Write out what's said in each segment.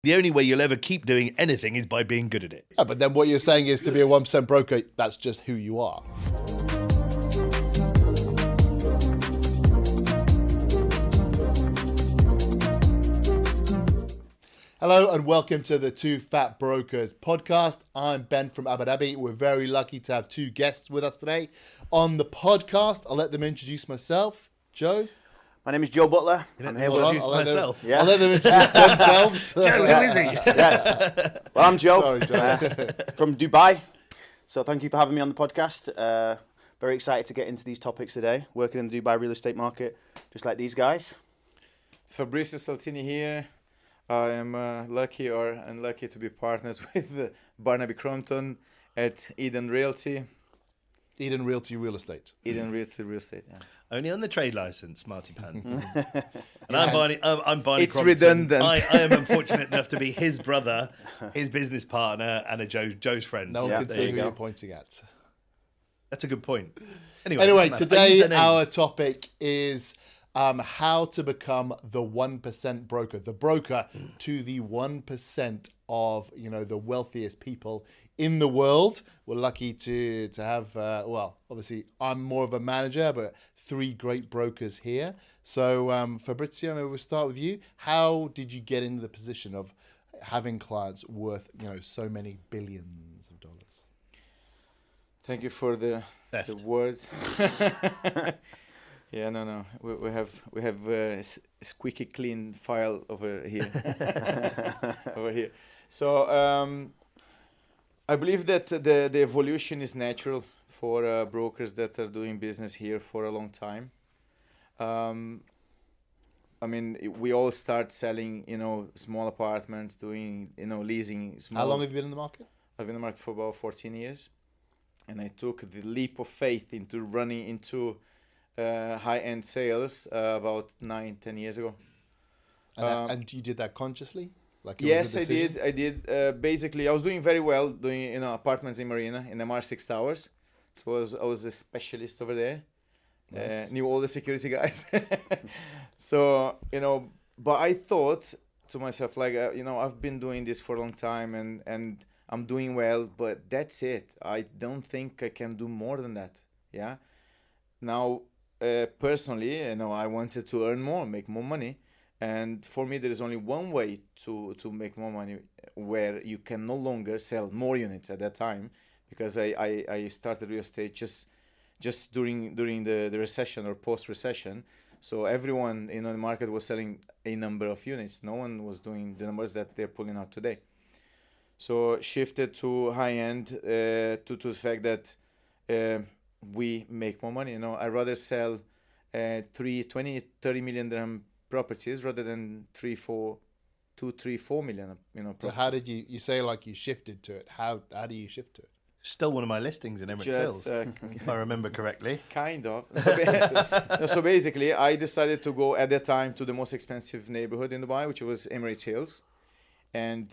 The only way you'll ever keep doing anything is by being good at it. Yeah, but then what you're saying is to be a 1% broker, that's just who you are. Hello and welcome to the Two Fat Brokers podcast. I'm Ben from Abu Dhabi. We're very lucky to have two guests with us today on the podcast. I'll let them introduce myself. Joe? My name is Joe Butler. I'm here to introduce myself. I'll let them introduce themselves. Joe, who is he? Yeah. Well, I'm Joe, Sorry, Joe. from Dubai. So thank you for having me on the podcast. Very excited to get into these topics today. Working in the Dubai real estate market, just like these guys. Fabrizio Saltini here. I am lucky or unlucky to be partners with Barney Crompton at Eden Realty. Eden Realty Real Estate. Eden Realty Real Estate, yeah. Only on the trade license, Marty Pan. And I'm Barney It's Crompton. redundant. I am unfortunate enough to be his brother, his business partner, and Joe's friend. No one Yeah, can there see you who go. you're pointing at. That's a good point. Anyway, doesn't matter. I use today their names. our topic is how to become the 1% broker, the broker to the 1% of the wealthiest people in the world. We're lucky to have obviously I'm more of a manager, but three great brokers here. So Fabrizio, maybe we'll start with you. How did you get into the position of having clients worth so many billions of dollars? Thank you for the words. Yeah, no. We have a squeaky clean file over here. Over here. So I believe that the evolution is natural for brokers that are doing business here for a long time. I mean, we all start selling, small apartments, doing, leasing small. How long have you been in the market? I've been in the market for about 14 years. And I took the leap of faith into running into high-end sales about 9-10 years ago. And you did that consciously? Like Yes, I did. Basically, I was doing very well doing apartments in Marina in MR6 Towers. So I was a specialist over there. Nice. Knew all the security guys. So but I thought to myself, like I've been doing this for a long time and I'm doing well, but that's it. I don't think I can do more than that. Yeah. Now, personally, I wanted to earn more, make more money. And for me, there is only one way to make more money where you can no longer sell more units at that time, because I started real estate just during the recession or post-recession. So everyone in the market was selling a number of units. No one was doing the numbers that they're pulling out today. So shifted to high-end to the fact that we make more money. I'd rather sell 30 million dirham properties rather than 2, 3, 4 million properties. So how did you say like you shifted to it? How do you shift to it? Still one of my listings in Emirates Hills, if I remember correctly. Kind of. So basically, I decided to go at that time to the most expensive neighborhood in Dubai, which was Emirates Hills. And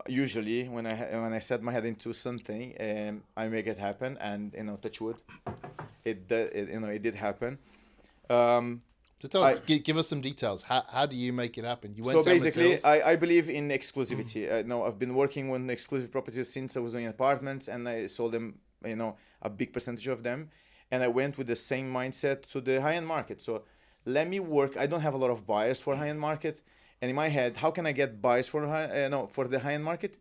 usually, when I set my head into something, I make it happen. And touch wood, it did happen. So tell us, give us some details. How do you make it happen? You went So to Emirates basically, Hills? I believe in exclusivity. I've been working on exclusive properties since I was doing apartments, and I sold them, a big percentage of them. And I went with the same mindset to the high-end market. So let me work. I don't have a lot of buyers for high-end market. And in my head, how can I get buyers for the high-end market?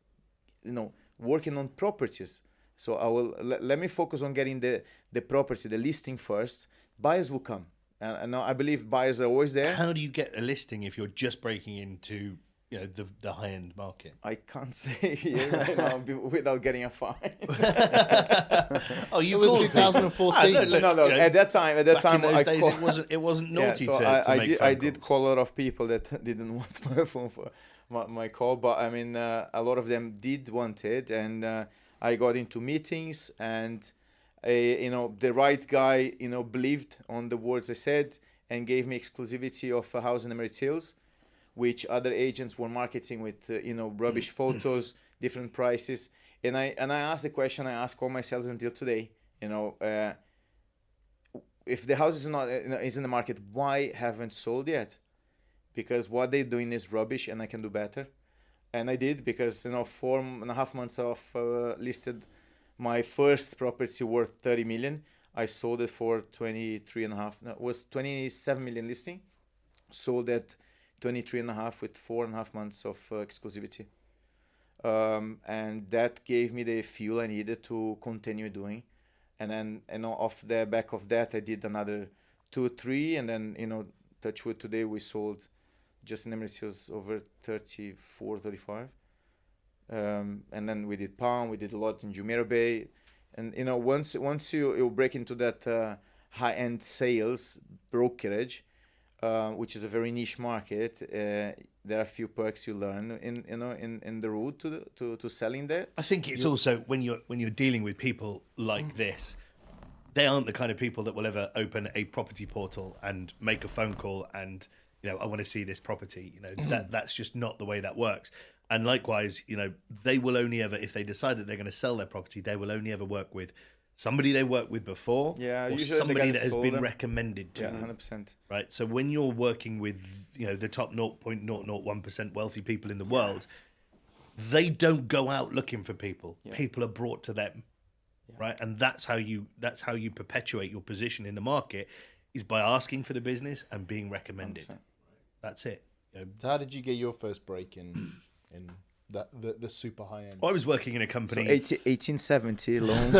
Working on properties. So I will let me focus on getting the property, the listing first. Buyers will come. And I believe buyers are always there. How do you get a listing if you're just breaking into the high-end market? I can't say here right now without getting a fine. Oh, It was 2014. No. At that time, Back in those days, it wasn't naughty so to make phone I did calls. call a lot of people that didn't want my phone for my call, but I mean, a lot of them did want it, and I got into meetings, and the right guy, believed on the words I said and gave me exclusivity of a house in Emirates Hills, which other agents were marketing with, rubbish photos, different prices. And I asked the question I ask all my sales until today, if the house is in the market, why haven't sold yet? Because what they're doing is rubbish and I can do better. And I did, because 4.5 months of listed my first property worth 30 million. I sold it for 23.5. No, it was 27 million listing. Sold at 23.5 with 4.5 months of exclusivity. And that gave me the fuel I needed to continue doing. And then, off the back of that, I did another 2, 3, and then, touch wood, today we sold just in Emirates Hills over 34, 35. And then we did Palm, we did a lot in Jumeirah Bay. And, once you break into that high-end sales brokerage, which is a very niche market, there are a few perks you learn in the route to selling that. I think it's also when you're dealing with people like this, they aren't the kind of people that will ever open a property portal and make a phone call and I want to see this property. That's just not the way that works. And likewise, they will only ever, if they decide that they're going to sell their property, they will only ever work with somebody they worked with before, or somebody that has been recommended to them. 100%. Right. So when you're working with the top 0.001% wealthy people in the world, they don't go out looking for people. Yeah. People are brought to them. Yeah. Right. And that's how you perpetuate your position in the market, is by asking for the business and being recommended. 100%. That's it. So how did you get your first break in the super high end? I was working in a company. So 1870, a long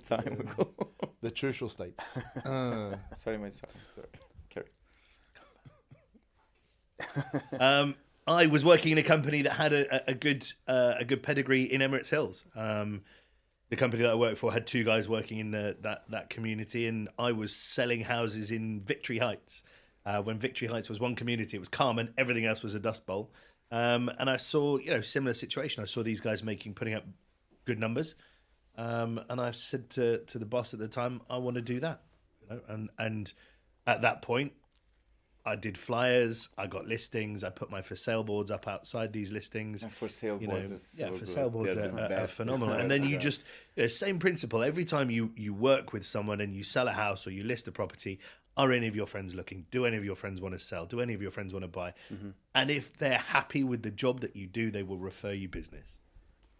time ago. The Trucial States. Sorry. Carry. I was working in a company that had a good pedigree in Emirates Hills. The company that I worked for had 2 guys working in that community, and I was selling houses in Victory Heights. When Victory Heights was one community, it was Carmen, everything else was a dust bowl. And I saw, similar situation. I saw these guys putting up good numbers. And I said to the boss at the time, I want to do that. And at that point, I did flyers, I got listings, I put my for sale boards up outside these listings. And for sale boards is so for good. sale boards are phenomenal. And then you just, same principle. Every time you work with someone and you sell a house or you list a property, are any of your friends looking? Do any of your friends want to sell? Do any of your friends want to buy? Mm-hmm. And if they're happy with the job that you do, they will refer you business.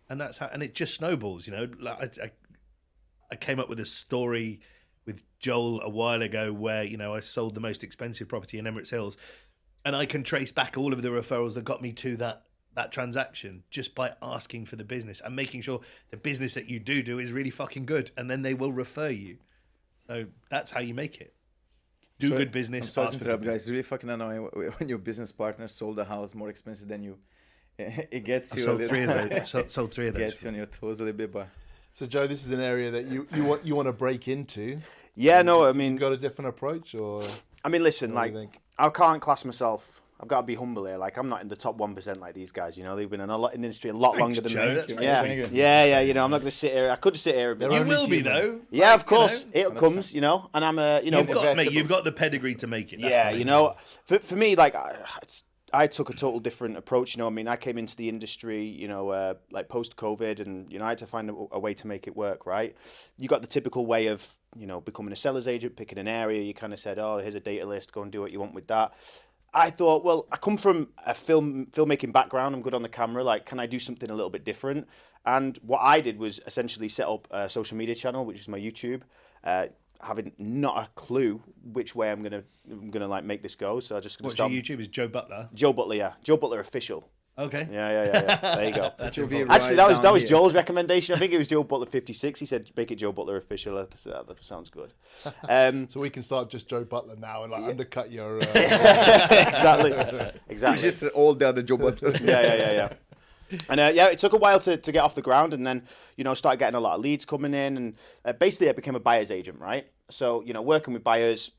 And that's how, and it just snowballs, I came up with a story with Joel a while ago where, I sold the most expensive property in Emirates Hills, and I can trace back all of the referrals that got me to that transaction just by asking for the business and making sure the business that you do is really fucking good, and then they will refer you. So that's how you make it. Do good business. I'm sorry to interrupt, guys. It's really fucking annoying when your business partner sold a house more expensive than you. It gets you. Sold 3 of those. Sold 3 of those. Gets you on your toes a little bit, but. So Joe, this is an area that you want to break into. Yeah, no, I mean, you got a different approach, or? I mean, listen, I can't class myself. I've got to be humble here. I'm not in the top 1% like these guys. They've been in the industry a lot longer than me. Yeah. I'm not going to sit here. I could sit here. You will be though. Yeah, of course, it comes. And I'm you've got the pedigree to make it. That's for me, I took a total different approach. I came into the industry, post COVID, and I had to find a way to make it work. Right, you got the typical way of becoming a seller's agent, picking an area. You kind of said, oh, here's a data list, go and do what you want with that. I thought, well, I come from a filmmaking background. I'm good on the camera. Can I do something a little bit different? And what I did was essentially set up a social media channel, which is my YouTube, having not a clue which way I'm gonna make this go. So I just gonna start. What's your YouTube? Is Joe Butler? Joe Butler, yeah. Joe Butler Official. Okay. Yeah. There you go. Actually, that was Joel's recommendation. I think it was Joe Butler 56. He said, make it Joe Butler Official. That sounds good. So we can start just Joe Butler now and undercut your... Exactly. It's just all the other Joe Butler. Yeah. And it took a while to get off the ground, and then, started getting a lot of leads coming in, and basically I became a buyer's agent, right? So, working with buyers,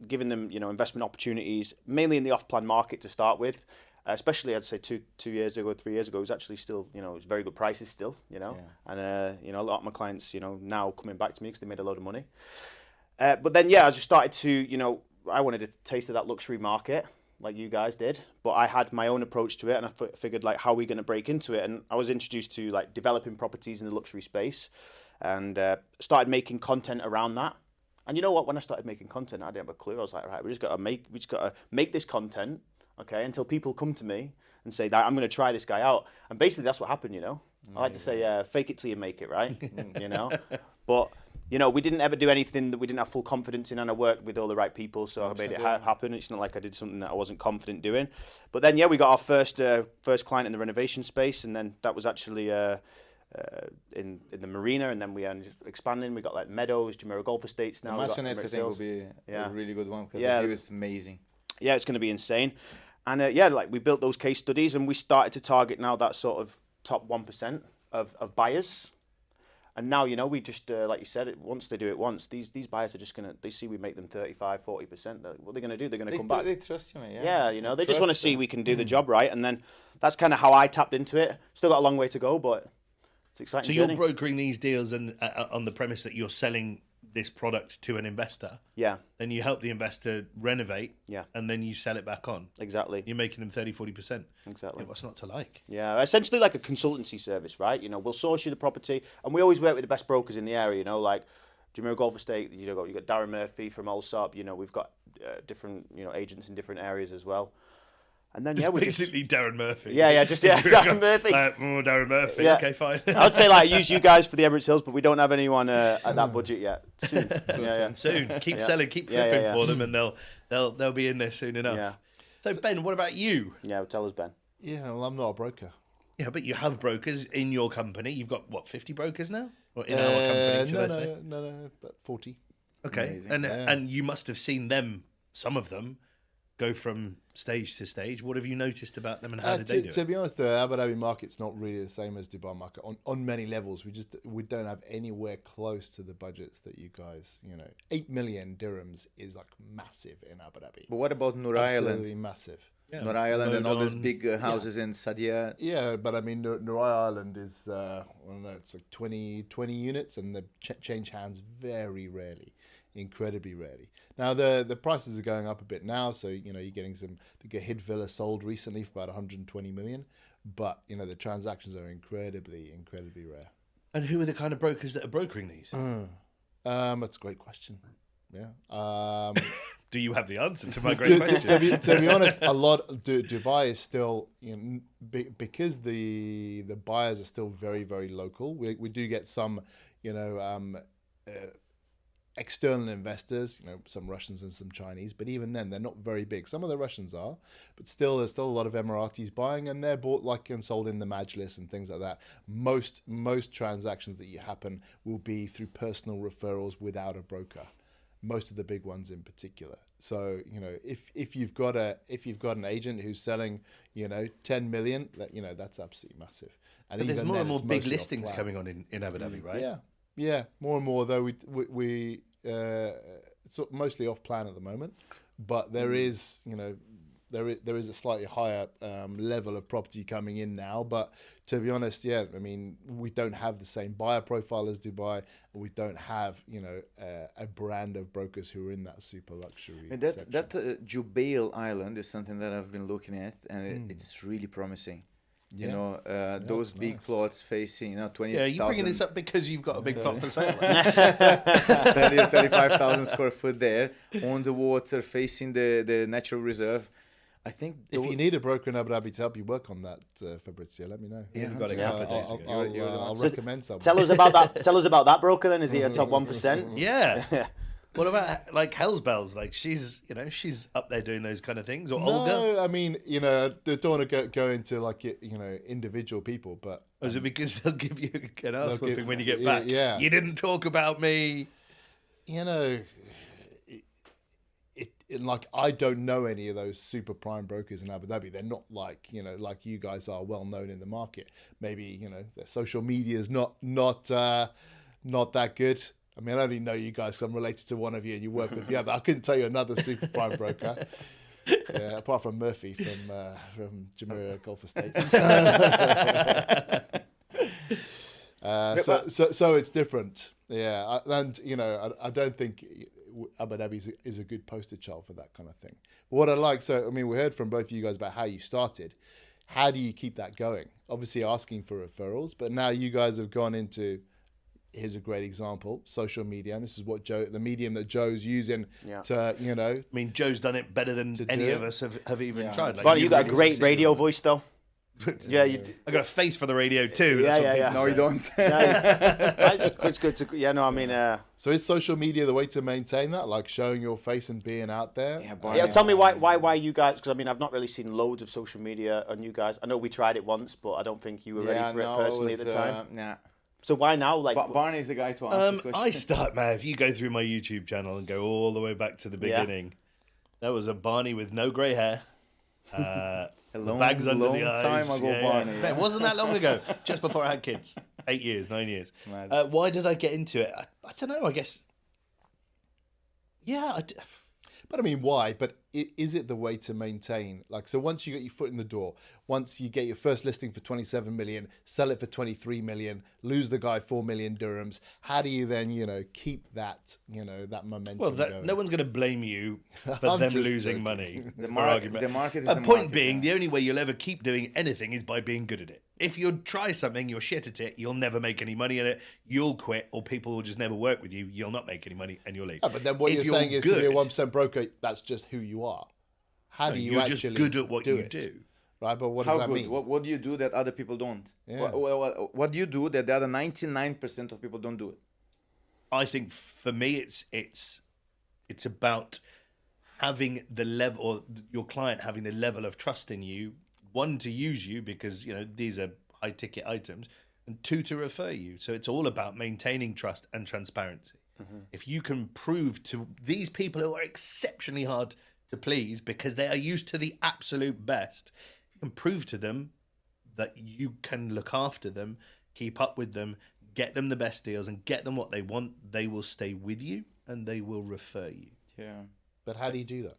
giving them, investment opportunities, mainly in the off-plan market to start with. Especially, I'd say 3 years ago, it was actually still, it was very good prices still, And, a lot of my clients, now coming back to me because they made a load of money. But then, I just started to, I wanted a taste of that luxury market like you guys did, but I had my own approach to it, and I figured, how are we going to break into it? And I was introduced to, developing properties in the luxury space, and started making content around that. And you know what? When I started making content, I didn't have a clue. I was like, right, we just got to make this content. okay, until people come to me and say that I'm going to try this guy out. And basically that's what happened, you know. I like to say, fake it till you make it, right? You know, but you know, we didn't ever do anything that we didn't have full confidence in, and I worked with all the right people, so I made it happen. It's not like I did something that I wasn't confident doing. But then, yeah, we got our first client in the renovation space, and then that was actually in the marina, and then we are expanding. We got like Meadows, Jumeirah Golf Estates now. Masonets, I think, will be a really good one because the view is amazing. Yeah, it's going to be insane. And yeah, like we built those case studies, and we started to target now that sort of top 1% of buyers. And now, you know, we just, like you said, once they do it once, these buyers are just going to, they see we make them 35, 40%. What are they going to do? They're going to come back. They trust you, man. Yeah, you know, they just want to see we can do the job right. And then that's kind of how I tapped into it. Still got a long way to go, but it's exciting. So journey. you're brokering these deals and on the premise that you're selling this product to an investor. Yeah. Then you help the investor renovate. Yeah. And then you sell it back on. Exactly. You're making them 30, 40%. Exactly. Yeah, what's not to like? Yeah, essentially like a consultancy service, right? You know, we'll source you the property, and we always work with the best brokers in the area, you know, like Jumeirah Golf Estate, you got Darren Murphy from Allsop, you know, we've got different, you know, agents in different areas as well. And then, yeah, we basically Darren Murphy. Yeah, Darren Murphy. Darren Murphy. Yeah. Okay, fine. I'd say like use you guys for the Emirates Hills, but we don't have anyone at that budget yet. Soon. Soon. Keep selling, keep flipping for them, and they'll be in there soon enough. Yeah. So Ben, what about you? Yeah, tell us, Ben. Yeah, well, I'm not a broker. Yeah, but you have brokers in your company. You've got what, 50 brokers now? Or in our company, should I say? No, but 40. Okay. Amazing. And you must have seen them, some of them, go from stage to stage. What have you noticed about them, and how did they do To it? be honest, the Abu Dhabi market's not really the same as Dubai market on many levels. We don't have anywhere close to the budgets that you guys, you know, 8 million dirhams is like massive in Abu Dhabi. But what about Nur Absolutely Island? massive. Yeah. Nur Island and all these Lodon. big houses in Sadia. Yeah, but I mean, Nurai Island is, I don't know, it's like 20 units, and they change hands very rarely, incredibly rarely. Now, the prices are going up a bit now, so, you know, you're getting some, I think a Hid Villa sold recently for about 120 million, but, you know, the transactions are incredibly rare. And who are the kind of brokers that are brokering these? That's a great question. Yeah. Do you have the answer to my great question? To be honest, a lot Dubai is still, you know, because the buyers are still very local. We do get some, you know, external investors, you know, some Russians and some Chinese, but even then they're not very big. Some of the Russians are, but still there's still a lot of Emiratis buying, and they're bought like and sold in the Majlis and things like that. Most transactions that you happen will be through personal referrals without a broker. Most of the big ones in particular. So, you know, if you've got an agent who's selling, you know, 10 million, that, you know, that's absolutely massive. And But there's more and more it's big mostly listings off-plan. coming on in Abu Dhabi, right? Yeah, more and more, though we it's mostly off plan at the moment, but there is, you know, there is a slightly higher level of property coming in now. But to be honest, yeah, I mean, we don't have the same buyer profile as Dubai. We don't have, you know, a brand of brokers who are in that super luxury. And section. that Jubail Island is something that I've been looking at, and it's really promising. You know, those big nice. plots facing, you know, 20,000. Yeah, you're bringing this up because you've got a big plot for sale. 35,000 square foot there on the water facing the natural reserve. I think If you need a broker in Abu Dhabi to help you work on that, Fabrizio, let me know. Yeah, we've got a couple of days ago. I'll recommend someone. Tell us about that broker then. Is he a top 1%? Yeah. What about like Hell's Bells? Like she's up there doing those kind of things, or Olga? No, I mean, you know, they don't want to go into like, you know, individual people, but Or is it because they'll give you an ass give- whooping when you get back? yeah. You didn't talk about me. you know, it like I don't know any of those super prime brokers in Abu Dhabi. They're not like, you know, like you guys are well known in the market. Maybe, you know, their social media is not that good. I mean, I only know you guys 'cause I'm related to one of you and you work with the other. I couldn't tell you another super prime broker. Yeah, apart from Murphy from Jumeirah Golf Estates. So it's different. Yeah, and you know, I don't think Abu Dhabi is a good poster child for that kind of thing. But what I like, so I mean, we heard from both of you guys about how you started. How do you keep that going? Obviously, asking for referrals, but now you guys have gone into here's a great example: social media, and this is what the medium that Joe's using Yeah. to, I mean, Joe's done it better than any do of it. us have even Yeah. tried. Like, Barney, you you've got a really great succeeded radio with it. voice, though. Yeah, you do. I got a face for the radio too. Yeah, That's what yeah, yeah. people No, you say. don't. Yeah, it's good to. Yeah, no, I mean, So is social media the way to maintain that, like showing your face and being out there? Yeah, Barney. yeah. Tell me why you guys? Because I mean, I've not really seen loads of social media on you guys. I know we tried it once, but I don't think you were ready for it personally at the time. Nah. So why now? Like, Barney's the guy to answer this question. I start, man. If you go through my YouTube channel and go all the way back to the beginning, that was a Barney with no grey hair. A The bags under the eyes. time ago, Barney. It wasn't that long ago. Just before I had kids. 8 years, 9 years. Mad. Why did I get into it? I don't know. I guess. Yeah. But I mean, why? But is it the way to maintain? Like, so once you get your foot in the door, once you get your first listing for 27 million, sell it for 23 million, lose the guy 4 million dirhams, how do you then, keep that, that momentum Well, going? no one's going to blame you for I'm them just losing joking. money. The for market argument. is A the point market, being, yeah. the only way you'll ever keep doing anything is by being good at it. If you try something, you're shit at it, you'll never make any money at it, you'll quit, or people will just never work with you, you'll not make any money, and you'll leave. Yeah, but then what If you're saying is to be a good, 1% broker, that's just who you are. How do you you're actually just good at what you it? do. Right, but what How does that good? mean? What do you do that other people don't? Yeah. What do you do that the other 99% of people don't do it? I think for me, it's about having the level, or your client having the level of trust in you. One, to use you because these are high ticket items, and two, to refer you. So it's all about maintaining trust and transparency. If you can prove to these people who are exceptionally hard to please because they are used to the absolute best, you can prove to them that you can look after them, keep up with them, get them the best deals, and get them what they want, they will stay with you and they will refer you. Yeah. But how do you do that?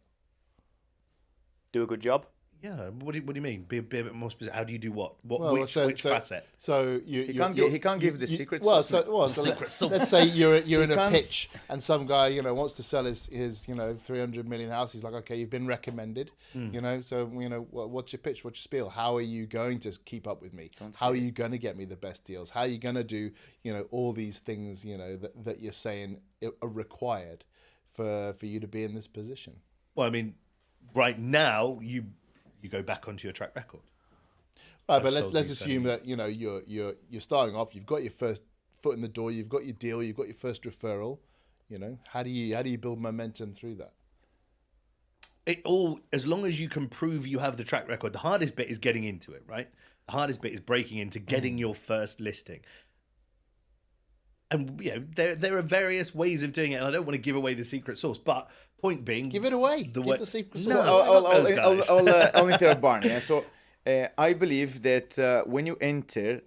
do a good job. Yeah, what do you mean? Be a bit more specific. How do you do what? Well, Which facet? So He can't give the secret Well, sauce. let's say you're in a can't- pitch and some guy wants to sell his 300 million house. He's like, okay, you've been recommended. So what's your pitch? What's your spiel? How are you going to keep up with me? How are you going to get me the best deals? How are you going to do all these things that you're saying are required for you to be in this position? Well, I mean, right now you go back onto your track record. Right, but sold let's these assume that you're starting off. You've got your first foot in the door. You've got your deal. You've got your first referral. How do you build momentum through that? It all, as long as you can prove you have the track record. The hardest bit is getting into it, right? The hardest bit is breaking into getting your first listing. And there are various ways of doing it, and I don't want to give away the secret sauce. But point being, Give it away. The Give way- the secret No, sauce. fuck those guys. I'll interrupt Barney. Yeah? So I believe that when you enter,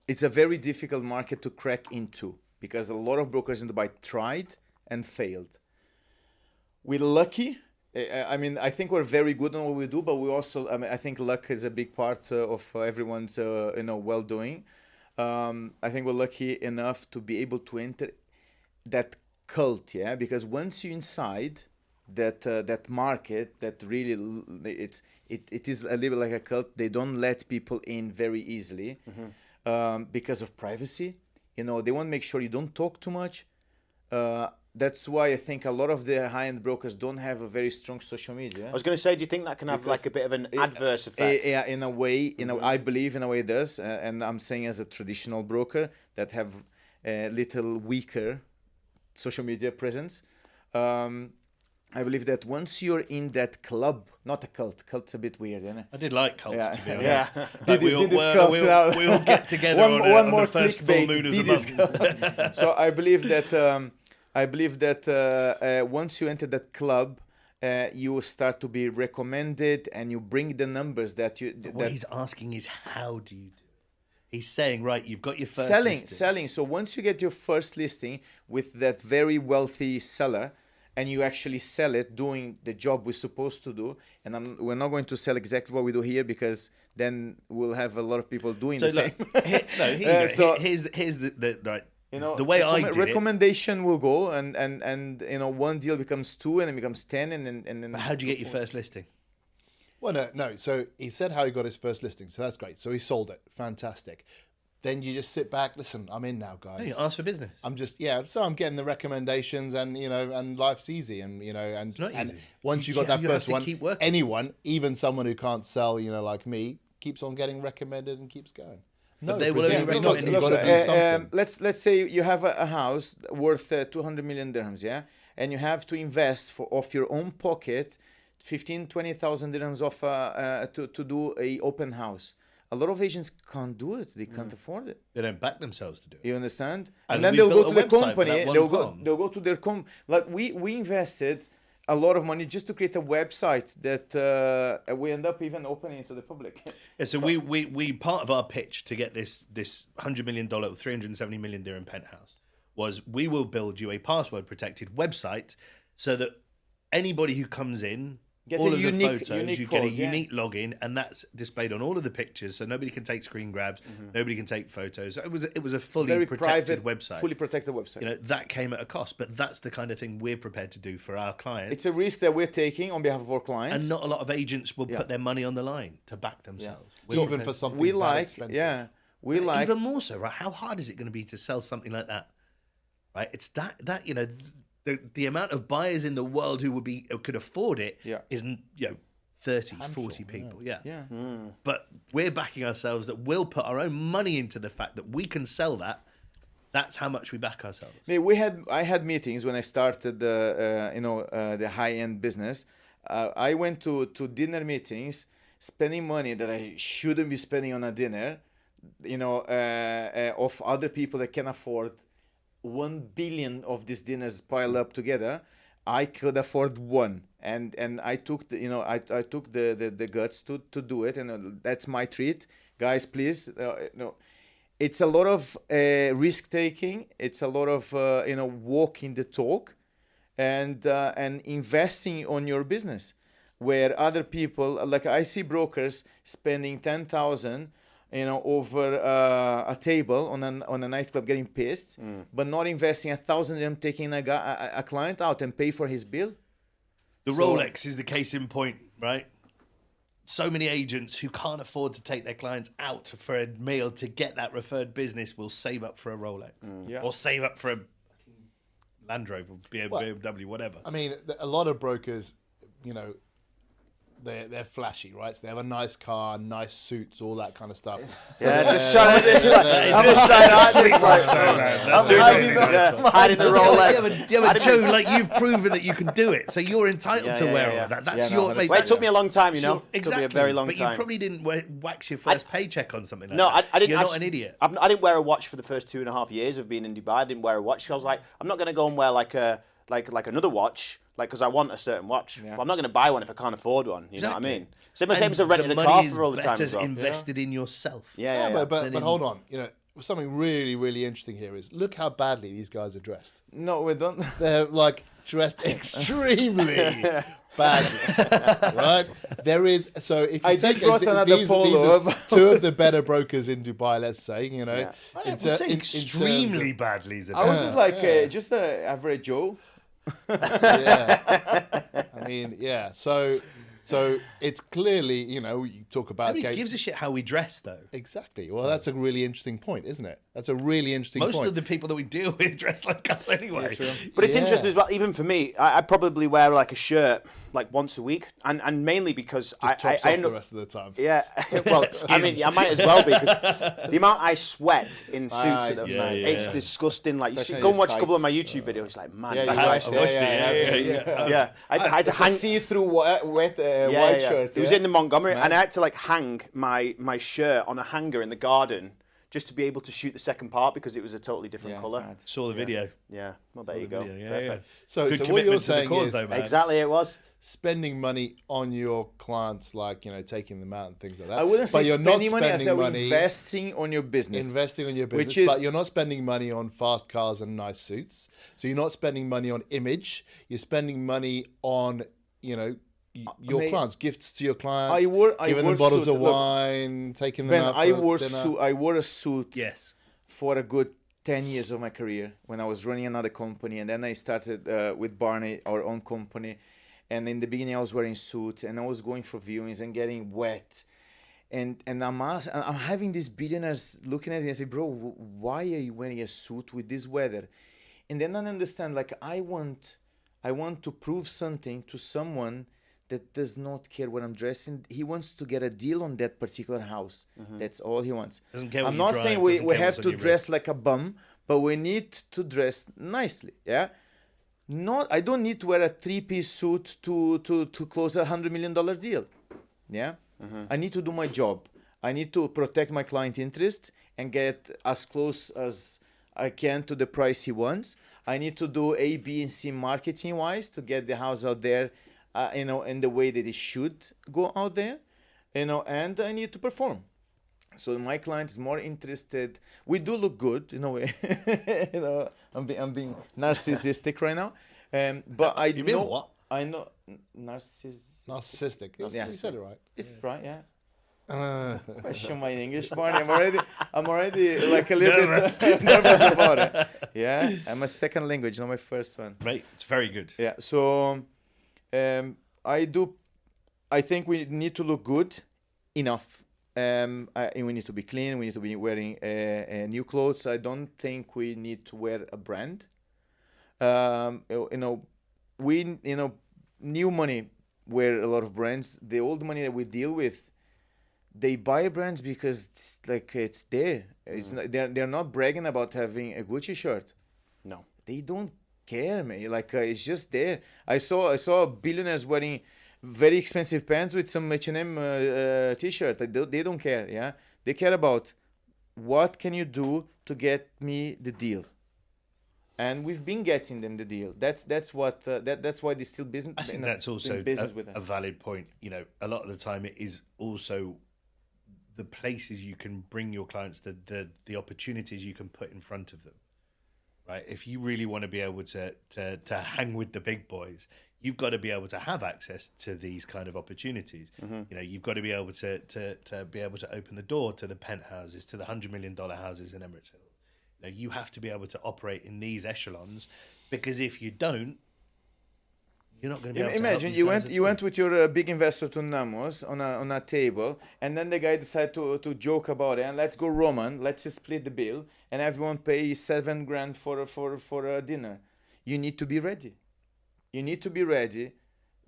it's a very difficult market to crack into because a lot of brokers in Dubai tried and failed. We're lucky. I think we're very good on what we do, but we also, I think luck is a big part of everyone's, well-doing. I think we're lucky enough to be able to enter that cult, yeah. Because once you're inside that market, that really it is a little like a cult. They don't let people in very easily because of privacy. They want to make sure you don't talk too much. That's why I think a lot of the high-end brokers don't have a very strong social media. I was going to say, do you think that can have like a bit of an adverse effect? Yeah, in a way, I believe in a way it does, and I'm saying as a traditional broker that have a little weaker social media presence. I believe that once you're in that club, not a cult's a bit weird, isn't it? I did like cults, Yeah. to be honest. Yeah. Like we all get together on the first full moon of the month. So I believe that once you enter that club, you will start to be recommended, and you bring the numbers that you. What he's asking is, how do you do it? He's saying, right, you've got your first listing. Selling. So once you get your first listing with that very wealthy seller, and you actually sell it, doing the job we're supposed to do, and we're not going to sell exactly what we do here because then we'll have a lot of people doing the same. Here's the way I did recommendation will go, and one deal becomes 2, and it becomes 10, and then. But how'd you get your first listing? Well, no. So he said how he got his first listing. So that's great. So he sold it. Fantastic. then you just sit back. Listen, I'm in now, guys. Hey, ask for business. I'm just so I'm getting the recommendations, and and life's easy, and and not and easy. once you got that You have first to one, keep working. anyone, even someone who can't sell, like me, keeps on getting recommended and keeps going. No, they will only presumably recommend not. you. You've got to do something. Let's say you have a house worth 200 million dirhams, yeah, and you have to invest off your own pocket 20,000 dirhams to do a open house. A lot of agents can't do it. They can't afford it. They don't back themselves to do it. You understand? And And then we they'll built go a to the website for company. that one They'll com. go to their like we invested a lot of money just to create a website that we end up even opening to the public. Yeah, so we part of our pitch to get this $100 million, 370 million dirham penthouse was we will build you a password protected website so that anybody who comes in, Get all a of unique- the photos, unique you get a code, yeah. unique login, and that's displayed on all of the pictures, so nobody can take screen grabs, nobody can take photos. It was a fully Very protected private, website. fully protected website. That came at a cost, but that's the kind of thing we're prepared to do for our clients. It's a risk that we're taking on behalf of our clients. And not a lot of agents will Yeah. put their money on the line to back themselves. We're Even prepared- for something we that like, expensive. yeah, we like. even more so, right? How hard is it going to be to sell something like that? Right? It's that the amount of buyers in the world who could afford it Yeah. is 30, 40 people. Yeah. Yeah. But we're backing ourselves that we'll put our own money into the fact that we can sell that. That's how much we back ourselves. I had meetings when I started the high end business. I went to dinner meetings, spending money that I shouldn't be spending on a dinner, of other people that can afford 1 billion of these dinners piled up together. I could afford one, and I took I took the guts to do it, and that's my treat, guys. Please, it's a lot of risk taking. It's a lot of walking the talk, and investing on your business, where other people, like I see brokers spending 10,000 over a table on a nightclub getting pissed, but not investing 1,000 in taking a client out and pay for his bill. The Rolex is the case in point, right? So many agents who can't afford to take their clients out for a meal to get that referred business will save up for a Rolex Yeah. or save up for a Land Rover, BMW, whatever. I mean, a lot of brokers, they're flashy, right? So they have a nice car, nice suits, all that kind of stuff. So Yeah, they're- just showing it. I'm a hiding the Rolex. Yeah, but Joe, like you've proven that you can do it, so you're entitled Yeah, to yeah, wear yeah. all that. That's Yeah, no, your. 100%. Mate, Well, it that's took me a long time, your- It took me a very long but time. you probably didn't wax your first paycheck on something like No, that. I didn't. You're actually, not an idiot. I didn't wear a watch for the first 2.5 years of being in Dubai. I didn't wear a watch. I was like, I'm not going to go and wear like another watch, because I want a certain watch. Yeah. But I'm not going to buy one if I can't afford one. You know what I Exactly. mean? Same as And renting the a car money is for all the time better as well. invested in yourself. Yeah, Yeah, but in- hold on. Something really, really interesting here is look how badly these guys are dressed. No, we don't. They're dressed extremely badly, right? There is if you I take did brought another these polo. are two of the better brokers in Dubai. Let's say Yeah. I would say extremely badly. Is I was just like Yeah. just a average Joe. yeah. I mean, yeah. So it's clearly, you talk about Nobody gives a shit how we dress, though. exactly. Well, that's a really interesting point, isn't it? That's a really interesting Most point. of the people that we deal with dress like us anyway. But it's Yeah. interesting as well. Even for me, I probably wear like a shirt like once a week, and mainly because I Chops I off end the up. rest of the time. Yeah, well, I mean, I might as well be, because the amount I sweat in suits, it's mad. it's Yeah. disgusting. Like, Especially go and watch a sites. couple of my YouTube videos, like, man, Yeah, back you're in right. the- Yeah. I had to It's a hang. see-through wet white shirt. It was yeah? in the Montgomery, It's and I had to hang my shirt on a hanger in the garden just to be able to shoot the second part, because it was a totally different Yeah, it's color. mad. Saw the video. Yeah, well, there you go. Yeah, Perfect. So, Good so what commitment you're to the saying cause, is though, man. Exactly, it was. spending money on your clients, taking them out and things like that. I wouldn't say but you're spending not money. I spending say money investing on your business. investing on your business, Which is- but you're not spending money on fast cars and nice suits. So you're not spending money on image. You're spending money on, your mate, clients, gifts to your clients, I wore giving them bottles suit. of Look, wine, taking them Ben, out for I wore dinner. I wore a suit Yes. for a good 10 years of my career when I was running another company, and then I started with Barney, our own company. And in the beginning, I was wearing suits, and I was going for viewings and getting wet. and I'm having these billionaires looking at me and say, bro, why are you wearing a suit with this weather? And then I understand, like, I want to prove something to someone that does not care what I'm dressing. He wants to get a deal on that particular house. That's all he wants. Doesn't care what I'm you not drive, saying doesn't we care have what's to on your dress wrist. like a bum, but we need to dress nicely. Yeah. I don't need to wear a 3-piece suit to close $100 million deal. Yeah. I need to do my job. I need to protect my client interest and get as close as I can to the price he wants. I need to do A, B, and C marketing wise to get the house out there, in the way that it should go out there, and I need to perform. So my client is more interested. We do look good, I'm being narcissistic right now, but I You mean know what? I know narcissistic. Yes, Yeah. you said it right. It's right, yeah. Question my English, Barney. I'm already like a little bit nervous about it. Yeah, and my second language, not my first one. Mate, it's very good. Yeah, so I think we need to look good enough. And we need to be clean. We need to be wearing new clothes. I don't think we need to wear a brand. New money wear a lot of brands. The old money that we deal with, they buy brands because it's there. It's not, they're not bragging about having a Gucci shirt. No. They don't care, man. It's just there. I saw billionaires wearing very expensive pants with some H&M t-shirt. They don't care. Yeah, they care about what can you do to get me the deal. And we've been getting them the deal. That's why they still business. I think that's also business with us. a valid point. A lot of the time it is also the places you can bring your clients, the opportunities you can put in front of them, right? If you really want to be able to hang with the big boys, you've got to be able to have access to these kind of opportunities. You've got to be able to open the door to the penthouses, to the $100 million houses in Emirates Hill. You have to be able to operate in these echelons, because if you don't, you're not going to be able to help Imagine these you guys went at you all. went with your big investor to Namos on a table, and then the guy decided to joke about it, and let's go Roman, let's just split the bill, and everyone pay $7,000 for a dinner. You need to be ready. You need to be ready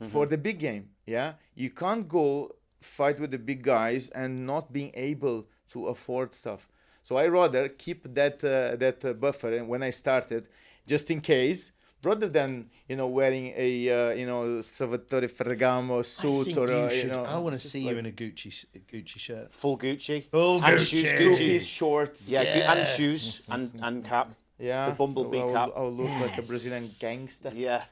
for the big game. Yeah, you can't go fight with the big guys and not being able to afford stuff. So I rather keep that buffer. And when I started, just in case, rather than wearing a Salvatore Ferragamo suit I want to just see you in a Gucci shirt. Full Gucci. Full And Gucci. shoes two-piece Gucci. shorts. Yeah, and Yes. shoes and cap. Yeah, The bumblebee cap. I'll look like a Brazilian gangster. Yeah.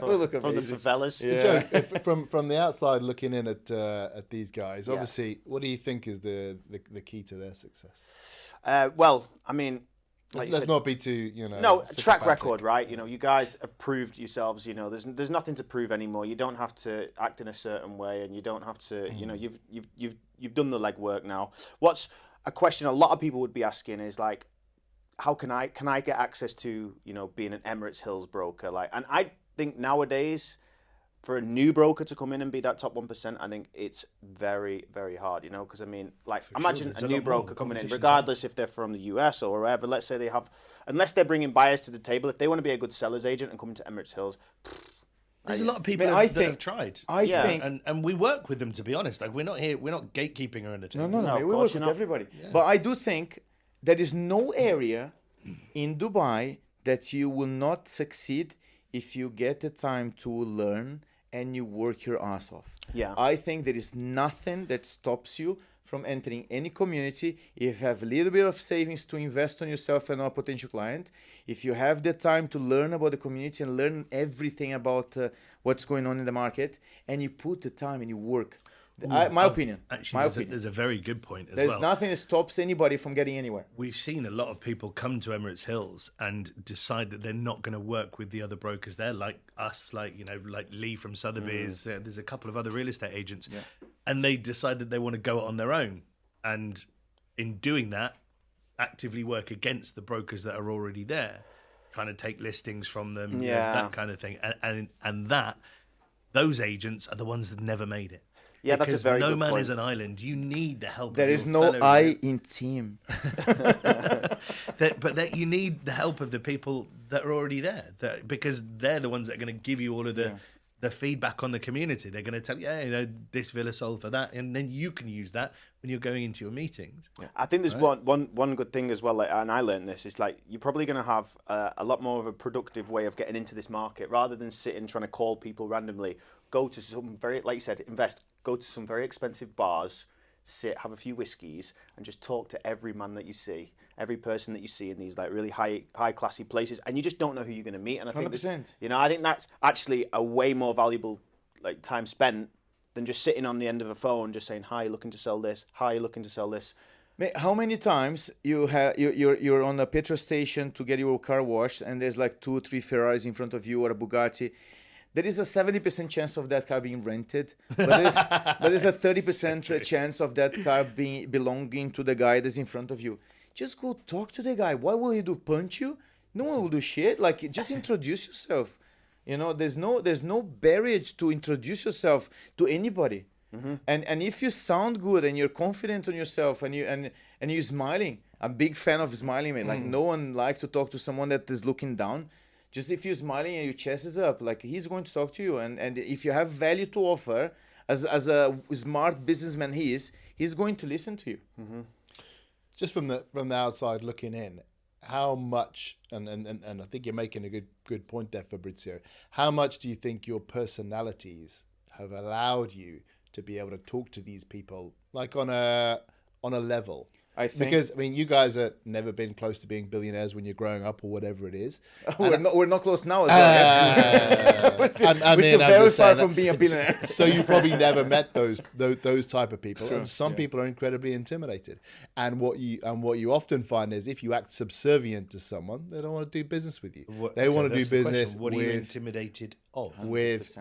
We'll look From the amazing. favelas. Yeah. Joe, from the outside looking in at these guys, Yeah. obviously, what do you think is the key to their success? Well, I mean, like you Let's said, not be too, no track sycophantic. record, right? You guys have proved yourselves. There's nothing to prove anymore. You don't have to act in a certain way, and you don't have to. You've done the legwork now. What's a question a lot of people would be asking is like, how can I get access to being an Emirates Hills broker? And I think nowadays, for a new broker to come in and be that top 1%, I think it's very, very hard, because imagine There's a a new lot more. broker The coming in, competition's regardless if they're from the US or wherever. Let's say unless they're bringing buyers to the table, if they want to be a good seller's agent and come into Emirates Hills, There's a lot of people But that have tried. I think and we work with them, to be honest. We're not gatekeeping or anything. No, of we course work you're with not. everybody. But I do think there is no area in Dubai that you will not succeed if you get the time to learn and you work your ass off. Yeah. I think there is nothing that stops you from entering any community. If you have a little bit of savings to invest on yourself and a potential client, if you have the time to learn about the community and learn everything about what's going on in the market, and you put the time and you work. My opinion. Actually, there's a very good point as There's well. nothing that stops anybody from getting anywhere. We've seen a lot of people come to Emirates Hills and decide that they're not going to work with the other brokers there, like us, like Lee from Sotheby's. There's a couple of other real estate agents, and they decide that they want to go it on their own. And in doing that, actively work against the brokers that are already there, trying to take listings from them, Yeah. that kind of thing. And those agents are the ones that never made it. Yeah, that's a Because very no good man point. is an island. You need the help. There of is your no fellow I in team. but you need the help of the people that are already there, because they're the ones that are going to give you all of the feedback on the community. They're going to tell you, you know, this villa sold for that, and then you can use that when you're going into your meetings. I think there's one good thing as well, like, and I learned this. It's like you're probably going to have a lot more of a productive way of getting into this market rather than sitting trying to call people randomly. Go to some very, like you said, invest. Go to some very expensive bars, sit, have a few whiskeys, and just talk to every man that you see, every person that you see in these like really high classy places, and you just don't know who you're going to meet. And I think 100%. you know, I think that's actually a way more valuable like time spent than just sitting on the end of a phone just saying, "Hi, looking to sell this. Hi, looking to sell this." Mate, how many times you're on a petrol station to get your car washed, and there's like 2 or 3 Ferraris in front of you or a Bugatti? There is a 70% chance of that car being rented, but there's a 30% chance of that car being belonging to the guy that's in front of you. Just go talk to the guy. What will he do? Punch you? No one will do shit. Like, just introduce yourself. You know, there's no barrier to introduce yourself to anybody. Mm-hmm. And if you sound good and you're confident on yourself and you're smiling, I'm a big fan of smiling, man. Like, no one likes to talk to someone that is looking down. Just if you're smiling and your chest is up, like, he's going to talk to you. And if you have value to offer, as a smart businessman he's going to listen to you. Mm-hmm. Just from the outside looking in, how much, and I think you're making a good point there, Fabrizio. How much do you think your personalities have allowed you to be able to talk to these people like on a level? I think, because I mean, you guys have never been close to being billionaires when you're growing up or whatever it is. We're not close now as well. We're still very far from being a billionaire. So you probably never met those type of people. True. And some people are incredibly intimidated. And what you often find is if you act subservient to someone, they don't want to do business with you. They want to do business What are you intimidated of? 100%. With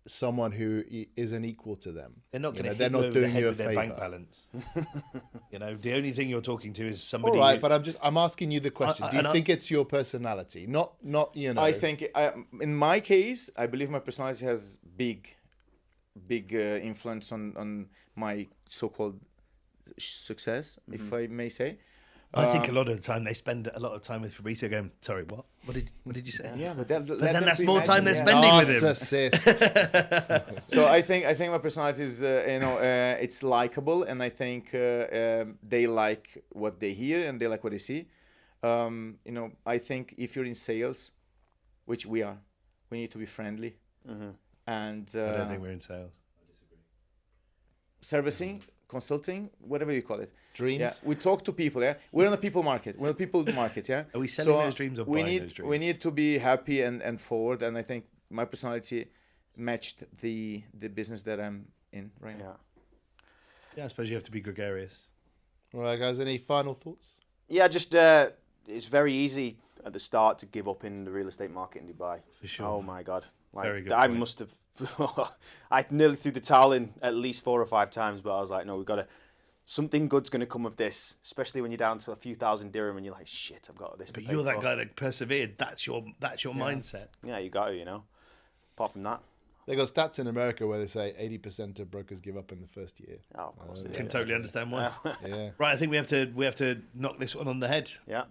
someone who isn't equal to them. They're not going to they're hit you not over the doing head you a with their bank favor. balance. You know, the only thing you're talking to is somebody. All right, but I'm asking you the question. Do you and think it's your personality? Not you know. I think in my case, I believe my personality has big influence on my so-called success, if I may say. I think a lot of the time they spend a lot of time with Fabrizio going, sorry, what? What did you say? Yeah, but But then that's more time they're spending with him. Narcissist. So I think my personality is it's likable, and I think they like what they hear and they like what they see. I think if you're in sales, which we are, we need to be friendly. Mm-hmm. And I don't think we're in sales. servicing, consulting, whatever you call it. Dreams. Yeah, we talk to people. Yeah, we're on a people market. We're a people market. Yeah. Are we selling those dreams or buying those dreams? We need to be happy and forward. And I think my personality matched the business that I'm in right now. Yeah, I suppose you have to be gregarious. All right, guys. Any final thoughts? Yeah, just it's very easy at the start to give up in the real estate market in Dubai. For sure. Oh my God. Like, Very good I point. must have, I nearly threw the towel in at least 4 or 5 times, but I was like, no, we've got to, something good's going to come of this, especially when you're down to a few thousand dirham and you're like, shit, I've got this to But pay you're that for. guy that persevered. That's your mindset. Yeah, you got to, you know. Apart from that. They got stats in America where they say 80% of brokers give up in the first year. Oh, of course. Can totally understand why. Yeah. Right, I think we have to knock this one on the head. Yeah.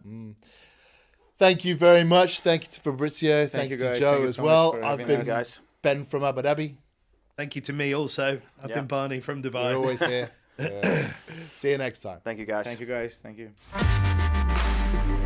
Thank you very much. Thank you to Fabrizio. Thank you you guys. to Joe Thank you as so much well. for I've having been us. Guys. Ben from Abu Dhabi. Thank you to me also. I've been Barney from Dubai. We're always here. See you next time. Thank you, guys. Thank you guys. Thank you.